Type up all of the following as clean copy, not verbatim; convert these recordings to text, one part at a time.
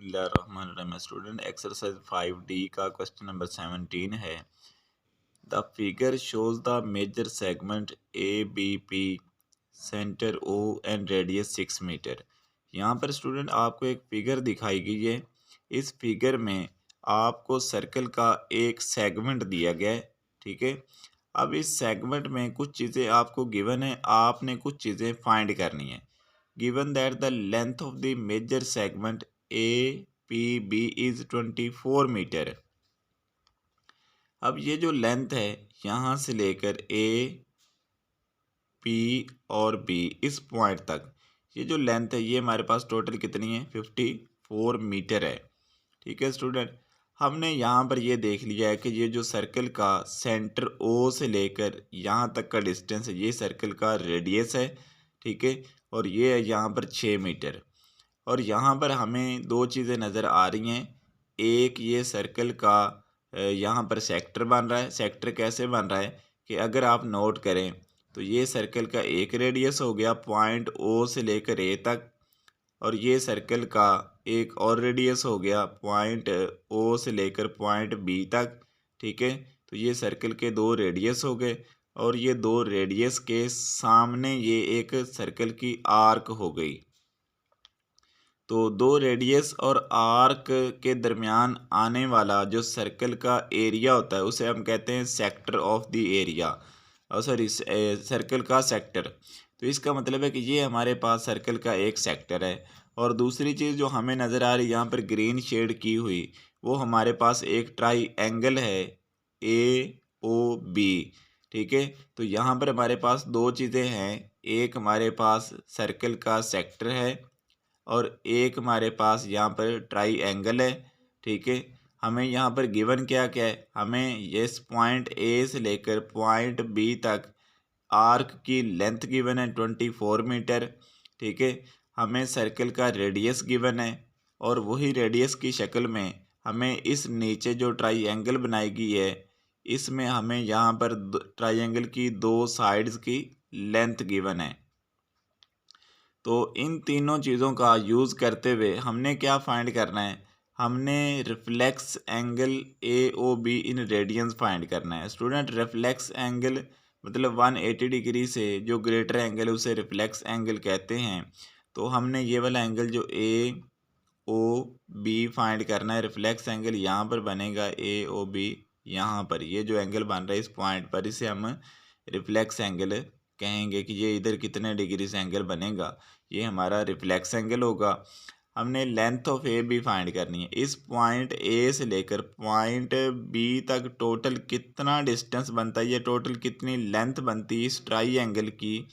बिस्मिल्लाहिर्रहमानिर्रहीम। Student exercise 5D का question number 17 है। The figure shows the major segment ABP, centre O and radius 6 metre. यहाँ पर student आपको एक फिगर दिखाई गई है। इस फिगर में आपको सर्कल का एक सेगमेंट दिया गया है, ठीक है। अब इस सेगमेंट में कुछ चीज़ें आपको गिवन है, आपने कुछ चीज़ें फाइंड करनी है। Given that the length of the major segment APB is 24 metre. अब ये जो लेंथ है यहाँ से लेकर P और B इस पॉइंट तक, ये जो लेंथ है ये हमारे पास टोटल कितनी है, 54 मीटर है, ठीक है स्टूडेंट। हमने यहाँ पर ये देख लिया है कि ये जो सर्कल का सेंटर O से लेकर यहाँ तक का डिस्टेंस है, ये सर्कल का रेडियस है, ठीक है। और ये है यहाँ पर 6 मीटर। और यहाँ पर हमें दो चीज़ें नज़र आ रही हैं। एक ये सर्कल का यहाँ पर सेक्टर बन रहा है। सेक्टर कैसे बन रहा है कि अगर आप नोट करें तो ये सर्कल का एक रेडियस हो गया पॉइंट O से लेकर A तक, और ये सर्कल का एक और रेडियस हो गया पॉइंट O से लेकर पॉइंट B तक, ठीक है। तो ये सर्कल के दो रेडियस हो गए, और ये दो रेडियस के सामने ये एक सर्कल की आर्क हो गई। तो दो रेडियस और आर्क के दरमियान आने वाला जो सर्कल का एरिया होता है उसे हम कहते हैं सेक्टर ऑफ द एरिया, और सॉरी सर्कल का सेक्टर। तो इसका मतलब है कि ये हमारे पास सर्कल का एक सेक्टर है। और दूसरी चीज़ जो हमें नज़र आ रही है यहाँ पर ग्रीन शेड की हुई, वो हमारे पास एक ट्राई एंगल है AOB, ठीक है। तो यहाँ पर हमारे पास दो चीज़ें हैं, एक हमारे पास सर्कल का सेक्टर है और एक हमारे पास यहाँ पर ट्राई एंगल है, ठीक है। हमें यहाँ पर गिवन क्या क्या है, हमें इस पॉइंट A से लेकर पॉइंट B तक आर्क की लेंथ गिवन है 24 मीटर, ठीक है। हमें सर्कल का रेडियस गिवन है, और वही रेडियस की शक्ल में हमें इस नीचे जो ट्राई एंगल बनाई गई है इसमें हमें यहाँ पर ट्राई एंगल की दो साइड्स की लेंथ गिवन है। तो इन तीनों चीज़ों का यूज़ करते हुए हमने क्या फाइंड करना है, हमने रिफ्लेक्स एंगल AOB इन रेडियंस फाइंड करना है। स्टूडेंट रिफ्लेक्स एंगल मतलब 180 डिग्री से जो ग्रेटर एंगल है उसे रिफ्लेक्स एंगल कहते हैं। तो हमने ये वाला एंगल जो AOB फाइंड करना है, रिफ्लेक्स एंगल यहाँ पर बनेगा AOB, यहाँ पर ये जो एंगल बन रहा है इस पॉइंट पर, इसे हम रिफ्लेक्स एंगल कहेंगे कि ये इधर कितने डिग्री से एंगल बनेगा, ये हमारा रिफ्लेक्स एंगल होगा। हमने लेंथ ऑफ ए भी फाइंड करनी है। इस पॉइंट ए से लेकर पॉइंट बी तक टोटल कितना डिस्टेंस बनता है, ये टोटल कितनी लेंथ बनती है इस ट्राई एंगल की,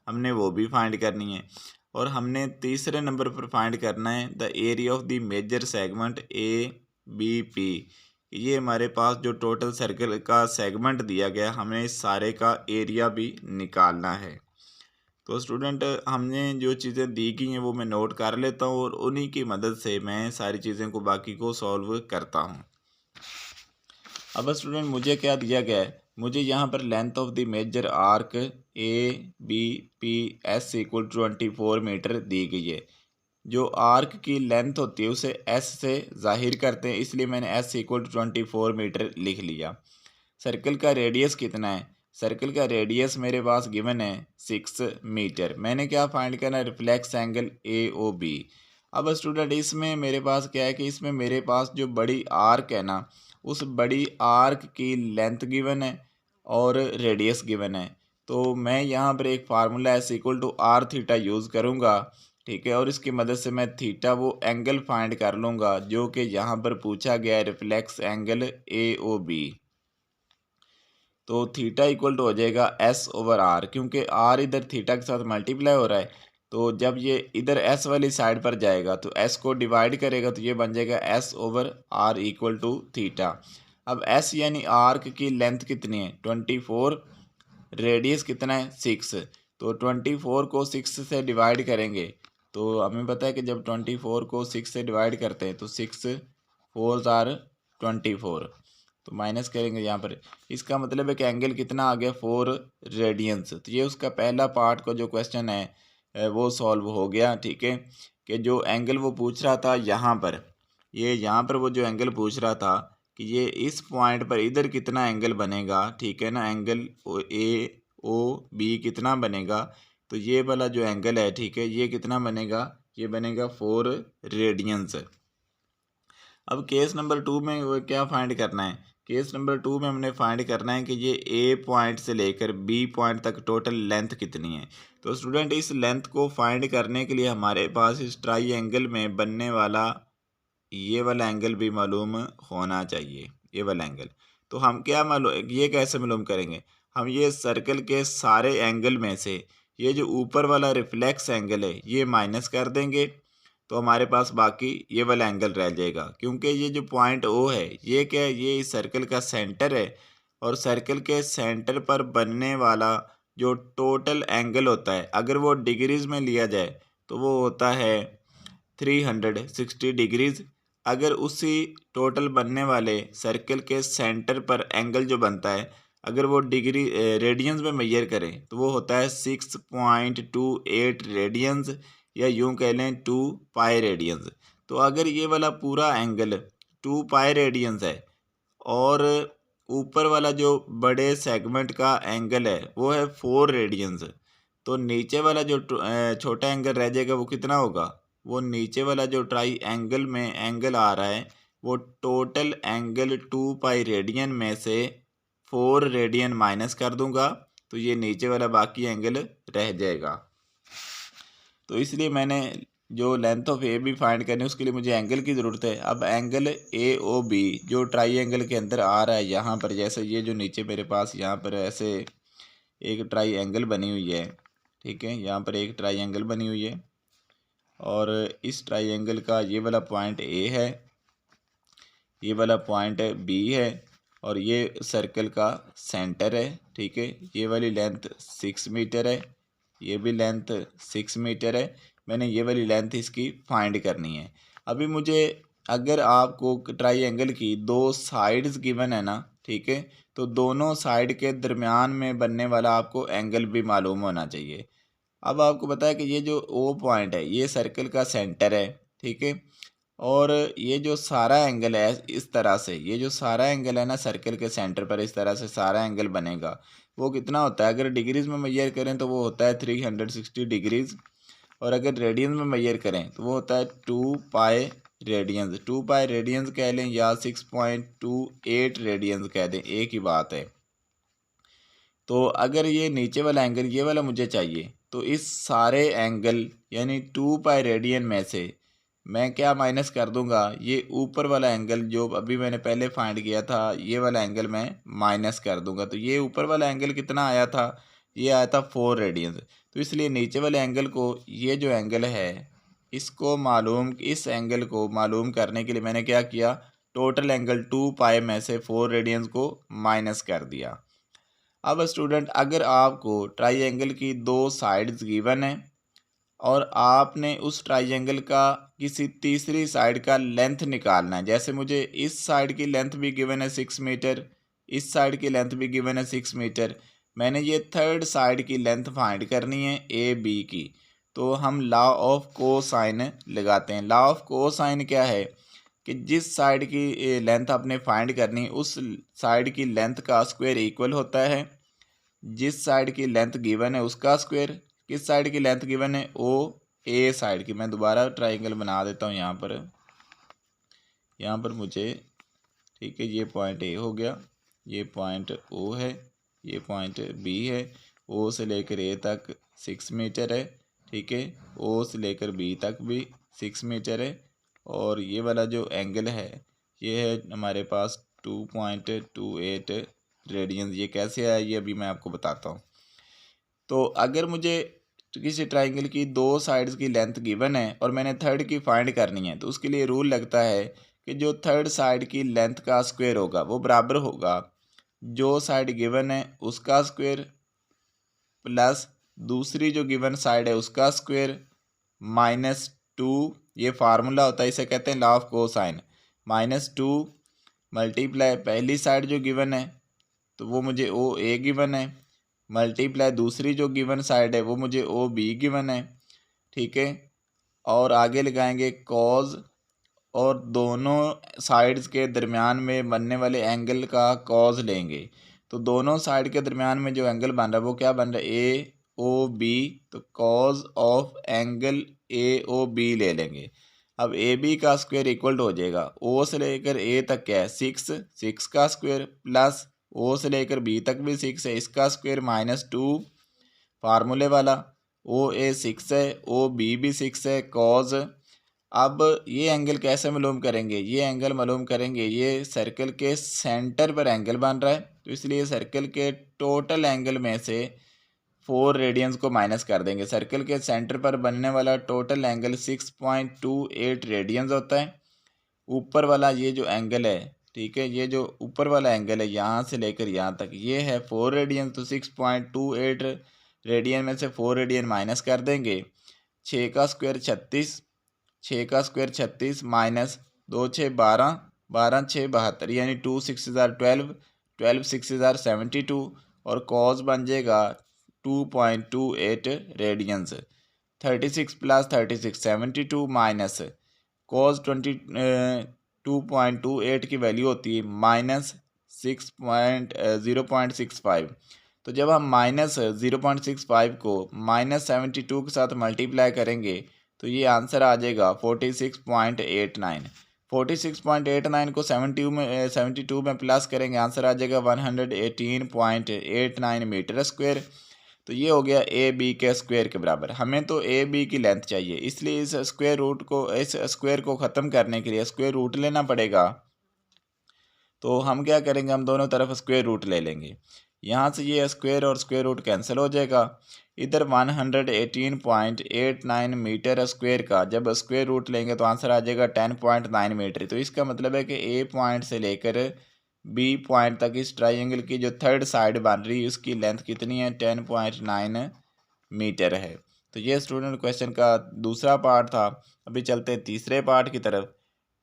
हमने वो भी फाइंड करनी है। और हमने तीसरे नंबर पर फाइंड करना है the area of the major segment ABP। ये हमारे पास जो टोटल सर्कल का सेगमेंट दिया गया, हमें इस सारे का एरिया भी निकालना है। तो स्टूडेंट हमने जो चीज़ें दी गई हैं वो मैं नोट कर लेता हूँ, और उन्हीं की मदद से मैं सारी चीज़ें को बाकी को सॉल्व करता हूँ। अब स्टूडेंट मुझे क्या दिया गया है, मुझे यहाँ पर length of the major arc ABPS equal 24 metre दी गई है। जो आर्क की लेंथ होती है उसे S से जाहिर करते हैं, इसलिए मैंने S इक्वल 24 मीटर लिख लिया। सर्कल का रेडियस कितना है, सर्कल का रेडियस मेरे पास गिवन है 6 मीटर। मैंने क्या फाइंड करना है, रिफ्लेक्स एंगल AOB। अब स्टूडेंट इसमें मेरे पास क्या है कि इसमें मेरे पास जो बड़ी आर्क है ना, उस बड़ी आर्क की लेंथ गिवन है और रेडियस गिवन है। तो मैं यहाँ पर एक formula S equal to R theta use करूँगा, ठीक है। और इसकी मदद से मैं थीटा वो एंगल फाइंड कर लूँगा जो कि यहाँ पर पूछा गया है, रिफ्लेक्स एंगल AOB। तो थीटा इक्वल टू हो जाएगा S/R, क्योंकि R इधर थीटा के साथ मल्टीप्लाई हो रहा है। तो जब ये इधर S वाली साइड पर जाएगा तो S को डिवाइड करेगा तो ये बन जाएगा S/R इक्वल टू थीटा। अब S यानी आर्क की लेंथ कितनी है 24, रेडियस कितना है 6। तो 24 को 6 से डिवाइड करेंगे तो हमें पता है कि जब 24 को 6 से डिवाइड करते हैं तो 6 4 आर 24, तो माइनस करेंगे यहाँ पर। इसका मतलब है कि एंगल कितना आ गया 4 रेडियंस। तो ये उसका पहला पार्ट का जो क्वेश्चन है वो सॉल्व हो गया, ठीक है। कि जो एंगल वो पूछ रहा था यहाँ पर ये यहाँ पर वो जो एंगल पूछ रहा था कि ये इस पॉइंट पर इधर कितना एंगल बनेगा, ठीक है ना, एंगल ए ओ बी कितना बनेगा। तो ये वाला जो एंगल है, ठीक है, ये कितना बनेगा, ये बनेगा 4 रेडियंस। अब केस नंबर 2 में वो क्या फाइंड करना है, केस नंबर 2 में हमने फाइंड करना है कि ये ए पॉइंट से लेकर बी पॉइंट तक टोटल लेंथ कितनी है। तो स्टूडेंट इस लेंथ को फाइंड करने के लिए हमारे पास इस ट्राइएंगल में बनने वाला ये वाला एंगल भी मालूम होना चाहिए, ये वाला एंगल। तो हम क्या मालूम, ये कैसे मालूम करेंगे, हम ये सर्कल के सारे एंगल में से ये जो ऊपर वाला रिफ्लेक्स एंगल है ये माइनस कर देंगे, तो हमारे पास बाकी ये वाला एंगल रह जाएगा। क्योंकि ये जो पॉइंट ओ है ये क्या है, ये इस सर्कल का सेंटर है, और सर्कल के सेंटर पर बनने वाला जो टोटल एंगल होता है अगर वो डिग्रीज में लिया जाए तो वो होता है 360 डिग्रीज। अगर उसी टोटल बनने वाले सर्कल के सेंटर पर एंगल जो बनता है अगर वो डिग्री रेडियंस में मेजर करें तो वो होता है 6.28 रेडियंस, या यूं कह लें 2 पाई रेडियंस। तो अगर ये वाला पूरा एंगल 2 पाई रेडियंस है और ऊपर वाला जो बड़े सेगमेंट का एंगल है वो है 4 रेडियंस, तो नीचे वाला जो छोटा एंगल रह जाएगा वो कितना होगा, वो नीचे वाला जो ट्राई एंगल में एंगल आ रहा है वो टोटल एंगल 2 पाई रेडियन में से 4 रेडियन माइनस कर दूंगा, तो ये नीचे वाला बाकी एंगल रह जाएगा। तो इसलिए मैंने जो length of A B find करनी है उसके लिए मुझे एंगल की ज़रूरत है। अब एंगल ए ओ बी जो ट्राइएंगल के अंदर आ रहा है यहाँ पर, जैसे ये जो नीचे मेरे पास यहाँ पर ऐसे एक ट्राइएंगल बनी हुई है, ठीक है, यहाँ पर एक ट्राइएंगल बनी हुई है और इस ट्राइएंगल का ये वाला पॉइंट ए है, ये वाला पॉइंट बी है और ये सर्कल का सेंटर है, ठीक है। ये वाली लेंथ 6 मीटर है, ये भी लेंथ 6 मीटर है। मैंने ये वाली लेंथ इसकी फाइंड करनी है। अभी मुझे अगर आपको ट्राइएंगल की 2 साइड्स गिवन है ना, ठीक है, तो दोनों साइड के दरमियान में बनने वाला आपको एंगल भी मालूम होना चाहिए। अब आपको पता है कि ये जो ओ पॉइंट है ये सर्कल का सेंटर है, ठीक है, और ये जो सारा एंगल है इस तरह से, ये जो सारा एंगल है ना सर्कल के सेंटर पर इस तरह से सारा एंगल बनेगा, वो कितना होता है, अगर डिग्रीज में मेजर करें तो वो होता है 360 डिग्रीज, और अगर रेडियंस में मेजर करें तो वो होता है 2 पाई रेडियंस। 2 पाई रेडियंस कह लें या 6.28 रेडियंस कह दें, एक ही बात है। तो अगर ये नीचे वाला एंगल ये वाला मुझे चाहिए तो इस सारे एंगल यानी 2 पाई रेडियन में से मैं क्या माइनस कर दूंगा, ये ऊपर वाला एंगल जो अभी मैंने पहले फाइंड किया था ये वाला एंगल मैं माइनस कर दूंगा। तो ये ऊपर वाला एंगल कितना आया था, ये आया था 4 रेडियंस। तो इसलिए नीचे वाले एंगल को, ये जो एंगल है इसको मालूम, इस एंगल को मालूम करने के लिए मैंने क्या किया, टोटल एंगल 2 पाई में से 4 रेडियंस को माइनस कर दिया। अब स्टूडेंट अगर आपको ट्राइएंगल की 2 साइड्स गिवन है और आपने उस ट्राइएंगल का किसी तीसरी साइड का लेंथ निकालना है, जैसे मुझे इस साइड की लेंथ भी गिवन है 6 मीटर, इस साइड की लेंथ भी गिवन है 6 मीटर, मैंने ये थर्ड साइड की लेंथ फाइंड करनी है ए बी की। तो हम लॉ ऑफ कोसाइन लगाते हैं। लॉ ऑफ कोसाइन क्या है कि जिस साइड की लेंथ आपने फाइंड करनी है उस साइड की लेंथ का स्क्वायर इक्वल होता है जिस साइड की लेंथ गिवन है उसका स्क्वायर। किस साइड की लेंथ गिवन है, ओ ए साइड की। मैं दोबारा ट्राइंगल बना देता हूँ यहाँ पर मुझे, ठीक है, ये पॉइंट ए हो गया, ये पॉइंट ओ है, ये पॉइंट बी है। ओ से लेकर ए तक 6 मीटर है, ठीक है, ओ से लेकर बी तक भी 6 मीटर है, और ये वाला जो एंगल है ये है हमारे पास 2.28 रेडियंस। ये कैसे आया ये अभी मैं आपको बताता हूँ। तो अगर मुझे किसी ट्राइंगल की 2 साइड्स की लेंथ गिवन है और मैंने थर्ड की फाइंड करनी है तो उसके लिए रूल लगता है कि जो थर्ड साइड की लेंथ का स्क्वायर होगा वो बराबर होगा जो साइड गिवन है उसका स्क्वायर प्लस दूसरी जो गिवन साइड है उसका स्क्वायर -2। ये फार्मूला होता है, इसे कहते हैं लॉ ऑफ कोसाइन। -2 मल्टीप्लाई पहली साइड जो गिवन है तो वो मुझे ओ ए गिवन है, मल्टीप्लाई दूसरी जो गिवन साइड है वो मुझे ओ बी गिवन है, ठीक है, और आगे लगाएंगे कॉज और दोनों साइड्स के दरमियान में बनने वाले एंगल का कॉज लेंगे। तो दोनों साइड के दरमियान में जो एंगल बन रहा है वो क्या बन रहा है, ए ओ बी। तो cos of angle A O B ले लेंगे। अब ए बी का स्क्वायर इक्वल टू हो जाएगा ओ से लेकर ए तक क्या है 6, 6 का स्क्वायर प्लस ओ से लेकर बी तक भी 6 है, इसका स्क्वायर -2 फार्मूले वाला। ओ ए 6 है, ओ बी भी 6 है, कॉज। अब ये एंगल कैसे मालूम करेंगे, ये एंगल मालूम करेंगे, ये सर्कल के सेंटर पर एंगल बन रहा है तो इसलिए सर्कल के टोटल एंगल में से 4 रेडियंस को माइनस कर देंगे। सर्कल के सेंटर पर बनने वाला टोटल एंगल 6.28 रेडियंस होता है। ऊपर वाला ये जो एंगल है, ठीक है, ये जो ऊपर वाला एंगल है यहाँ से लेकर यहाँ तक ये है 4 रेडियन। तो 6.28 रेडियन में से 4 रेडियन माइनस कर देंगे। 6 का स्क्वायर 36, 6 का स्क्वायर 36 माइनस 2 6 12, 12 6 72 यानी 2 6 12, 12 6 72 और कॉस बन जाएगा 2.28 रेडियंस। 36 प्लस 36 72 माइनस कॉस 2.28 की वैल्यू होती है -0.65। तो जब हम -0.65 को -72 के साथ मल्टीप्लाई करेंगे तो ये आंसर आ जाएगा 46.89। 46.89 को 72 में प्लस करेंगे, आंसर आ जाएगा 118.89 मीटर स्क्वायर। तो ये हो गया ए बी के स्क्वायर के बराबर। हमें तो ए बी की लेंथ चाहिए, इसलिए इस स्क्वायर को ख़त्म करने के लिए स्क्वायर रूट लेना पड़ेगा। तो हम क्या करेंगे, हम दोनों तरफ स्क्वायर रूट ले लेंगे। यहाँ से ये स्क्वायर और स्क्वायर रूट कैंसिल हो जाएगा। इधर 118.89 मीटर स्क्वायर का जब स्क्वायर रूट लेंगे तो आंसर आ जाएगा 10.9 मीटर। तो इसका मतलब है कि ए पॉइंट से लेकर बी पॉइंट तक इस ट्राइंगल की जो थर्ड साइड बन रही है उसकी लेंथ कितनी है, 10.9 मीटर है। तो ये स्टूडेंट क्वेश्चन का दूसरा पार्ट था। अभी चलते हैं तीसरे पार्ट की तरफ।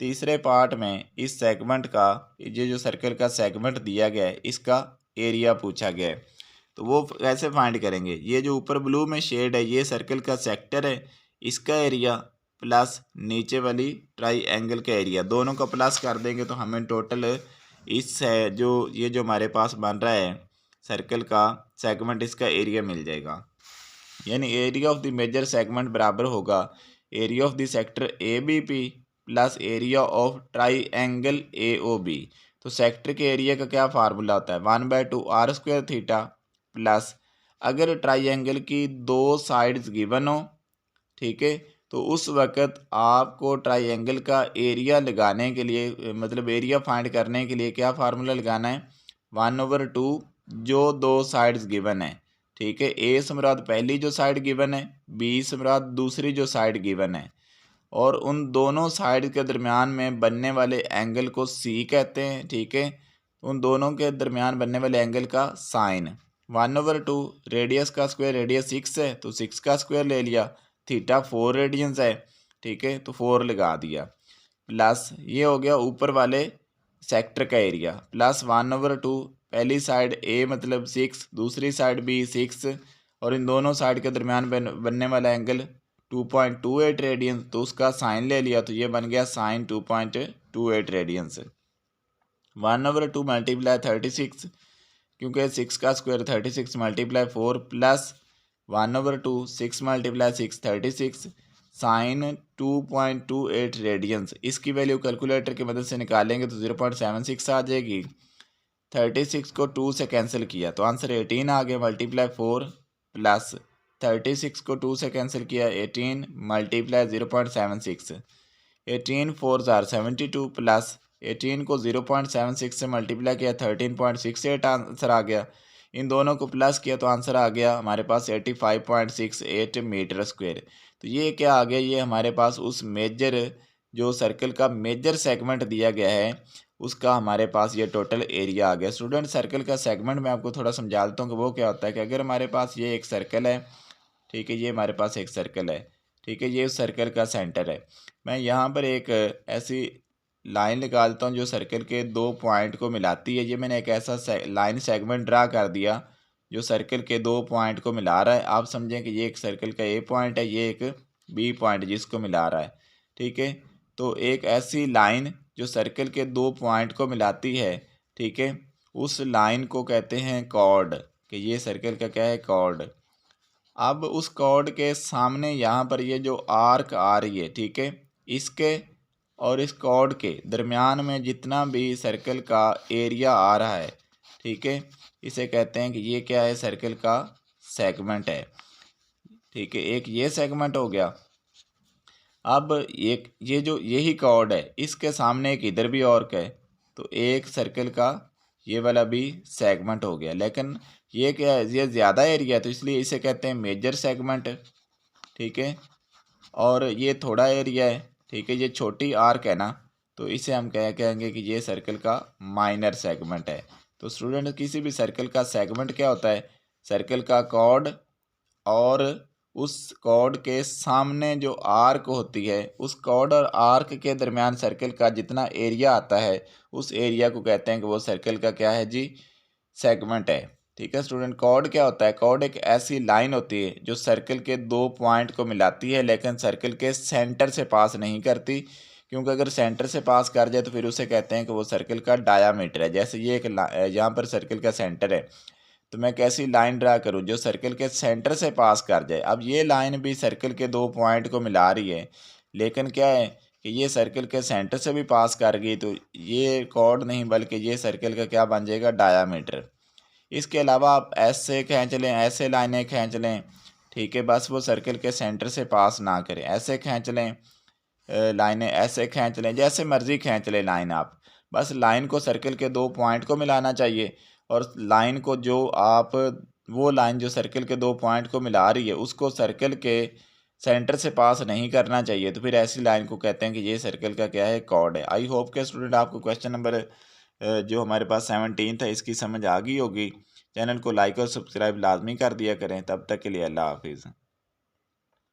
तीसरे पार्ट में इस सेगमेंट का, ये जो सर्कल का सेगमेंट दिया गया है इसका एरिया पूछा गया है। तो वो कैसे फाइंड करेंगे, ये जो ऊपर ब्लू में शेड है ये सर्कल का सेक्टर है, इसका एरिया प्लस नीचे वाली ट्राई एंगल का एरिया, दोनों का प्लस कर देंगे तो हमें टोटल इस है जो ये जो हमारे पास बन रहा है सर्कल का सेगमेंट, इसका एरिया मिल जाएगा। यानी area of the major segment बराबर होगा area of the sector A B P plus area of triangle A O B. तो सेक्टर के एरिया का क्या फार्मूला होता है, 1/2 आर स्क्वायर थीटा प्लस अगर ट्राई एंगल की दो साइड्स गिवन हो, ठीक है, तो उस वक़्त आपको ट्राइंगल का एरिया लगाने के लिए, मतलब एरिया फाइंड करने के लिए क्या फार्मूला लगाना है, 1/2 जो दो साइड्स गिवन है, ठीक है, ए से मुराद पहली जो साइड गिवन है, बी से मुराद दूसरी जो साइड गिवन है, और उन दोनों साइड के दरमियान में बनने वाले एंगल को सी कहते हैं, ठीक है। उन दोनों के दरमियान बनने वाले एंगल का साइन 1/2 रेडियस का स्क्वायर, रेडियस 6 है तो 6 का स्क्वायर ले लिया, थीटा 4 रेडियंस है, ठीक है, तो 4 लगा दिया, प्लस ये हो गया ऊपर वाले सेक्टर का एरिया प्लस 1/2 पहली साइड ए मतलब 6, दूसरी साइड बी 6 और इन दोनों साइड के दरमियान बनने वाला एंगल 2.28 रेडियंस, तो उसका साइन ले लिया तो ये बन गया साइन 2.28 रेडियंस। 1/2 मल्टीप्लाई 36 क्योंकि 6 का square 36 multiply 4 plus 1/2 6 multiply 6 36 sine 2.28 radians. इसकी वैल्यू कैलकुलेटर की मदद से निकालेंगे तो 0.76 आ जाएगी। 36 को 2 से कैंसिल किया तो आंसर 18 आ गया, मल्टीप्लाई 4 प्लस 36 को 2 से कैंसिल किया 18 मल्टीप्लाई 0.76, 18 4 72 प्लस 18 को 0.76 से मल्टीप्लाई किया 13.68 आंसर आ गया। इन दोनों को प्लस किया तो आंसर आ गया हमारे पास 85.68 मीटर स्क्वायर। तो ये क्या आ गया, ये हमारे पास उस मेजर जो सर्कल का मेजर सेगमेंट दिया गया है उसका हमारे पास ये टोटल एरिया आ गया। स्टूडेंट सर्कल का सेगमेंट मैं आपको थोड़ा समझा देता हूँ कि वो क्या होता है कि अगर हमारे पास ये एक सर्कल है, ठीक है, ये हमारे पास एक सर्कल है, ठीक है, ये उस सर्कल का सेंटर है। मैं यहाँ पर एक ऐसी लाइन लगा देता हूँ जो सर्कल के दो पॉइंट को मिलाती है। ये मैंने एक ऐसा लाइन सेगमेंट ड्रा कर दिया जो सर्कल के दो पॉइंट को मिला रहा है। आप समझें कि ये एक सर्कल का ए पॉइंट है, ये एक बी पॉइंट जिसको मिला रहा है, ठीक है। तो एक ऐसी लाइन जो सर्कल के दो पॉइंट को मिलाती है, ठीक है, उस लाइन को कहते हैं कॉर्ड, कि ये सर्कल का क्या है, कॉर्ड। अब उस कॉर्ड के सामने यहाँ पर ये जो आर्क आ रही है, ठीक है, इसके और इस कॉर्ड के दरमियान में जितना भी सर्कल का एरिया आ रहा है, ठीक है, इसे कहते हैं कि ये क्या है, सर्कल का सेगमेंट है, ठीक है। एक ये सेगमेंट हो गया। अब एक ये जो यही कॉर्ड है, इसके सामने एक इधर भी आर्क है, तो एक सर्कल का ये वाला भी सेगमेंट हो गया। लेकिन ये क्या है, ये ज़्यादा एरिया है, तो इसलिए इसे कहते हैं मेजर सेगमेंट, ठीक है। और ये थोड़ा एरिया है, ठीक है, ये छोटी आर्क है ना, तो इसे हम क्या कहेंगे कि ये सर्कल का माइनर सेगमेंट है। तो स्टूडेंट, किसी भी सर्कल का सेगमेंट क्या होता है, सर्कल का कॉर्ड और उस कॉर्ड के सामने जो आर्क होती है, उस कॉर्ड और आर्क के दरमियान सर्कल का जितना एरिया आता है, उस एरिया को कहते हैं कि वो सर्कल का क्या है जी, सेगमेंट है, ठीक है स्टूडेंट। कॉर्ड क्या होता है, कॉर्ड एक ऐसी लाइन होती है जो सर्कल के दो पॉइंट को मिलाती है, लेकिन सर्कल के सेंटर से पास नहीं करती, क्योंकि अगर सेंटर से पास कर जाए तो फिर उसे कहते हैं कि वो सर्कल का डायामीटर है। जैसे ये एक यहाँ पर सर्कल का सेंटर है, तो मैं कैसी लाइन ड्रा करूँ जो सर्कल के सेंटर से पास कर जाए। अब ये लाइन भी सर्कल के दो पॉइंट को मिला रही है, लेकिन क्या है कि ये सर्कल के सेंटर से भी पास कर गई, तो ये कॉर्ड नहीं बल्कि ये सर्कल का क्या बन जाएगा, डायामीटर। इसके अलावा आप ऐसे खींच लें, ऐसे लाइनें खींच लें, ठीक है, बस वो सर्कल के सेंटर से पास ना करें। ऐसे खींच लें लाइनें, ऐसे खींच लें, जैसे मर्जी खींच लें लाइन आप, बस लाइन को सर्कल के दो पॉइंट को मिलाना चाहिए। और लाइन को जो आप, वो लाइन जो सर्कल के दो पॉइंट को मिला रही है, उसको सर्कल के सेंटर से पास नहीं करना चाहिए, तो फिर ऐसी लाइन को कहते हैं कि ये सर्कल का क्या है, कॉर्ड है। आई होप के स्टूडेंट आपको क्वेश्चन नंबर जो हमारे पास 17 था इसकी समझ आ गई होगी। चैनल को लाइक और सब्सक्राइब लाजमी कर दिया करें। तब तक के लिए अल्लाह हाफिज़।